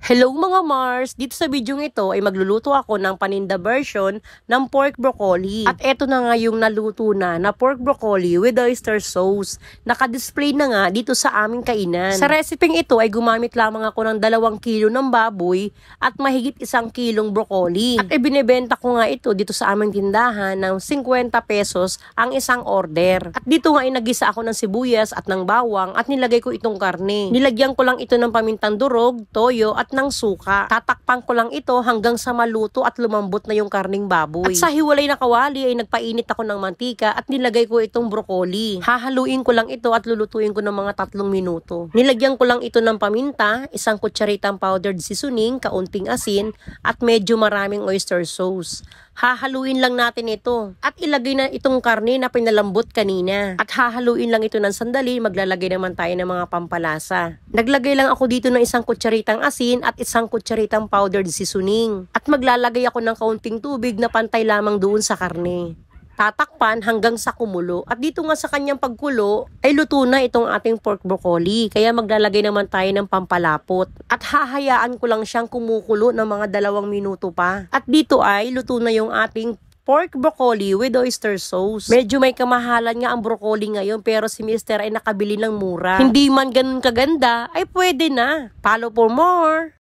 Hello mga Mars! Dito sa video ito ay magluluto ako ng paninda version ng pork broccoli. At eto na nga yung naluto na pork broccoli with oyster sauce. Naka-display na nga dito sa aming kainan. Sa reseping ito ay gumamit lamang ako ng 2 kilo ng baboy at mahigit 1 kilong broccoli. At ibinebenta ko nga ito dito sa aming tindahan ng 50 pesos ang isang order. At dito nga ay nagisa ako ng sibuyas at ng bawang at nilagay ko itong karne. Nilagyan ko lang ito ng pamintang durog, toyo at ng suka. Tatakpan ko lang ito hanggang sa maluto at lumambot na yung karning baboy. At sa hiwalay na kawali ay nagpainit ako ng mantika at nilagay ko itong broccoli. Hahaluin ko lang ito at lulutuin ko ng mga 3 minuto. Nilagyan ko lang ito ng paminta, 1 kutsaritang powdered seasoning, kaunting asin at medyo maraming oyster sauce. Hahaluin lang natin ito at ilagay na itong karne na pinalambot kanina. At hahaluin lang ito ng sandali, maglalagay naman tayo ng mga pampalasa. Naglagay lang ako dito ng 1 kutsaritang asin at 1 kutsaritang powdered seasoning. At maglalagay ako ng kaunting tubig na pantay lamang doon sa karne. Tatakpan hanggang sa kumulo. At dito nga sa kanyang pagkulo, ay luto na itong ating pork broccoli. Kaya maglalagay naman tayo ng pampalapot. At hahayaan ko lang siyang kumukulo ng mga 2 minuto pa. At dito ay luto na yung ating pork broccoli with oyster sauce. Medyo may kamahalan nga ang broccoli ngayon pero si Mr. ay nakabili ng mura. Hindi man ganun kaganda, ay pwede na. Follow for more!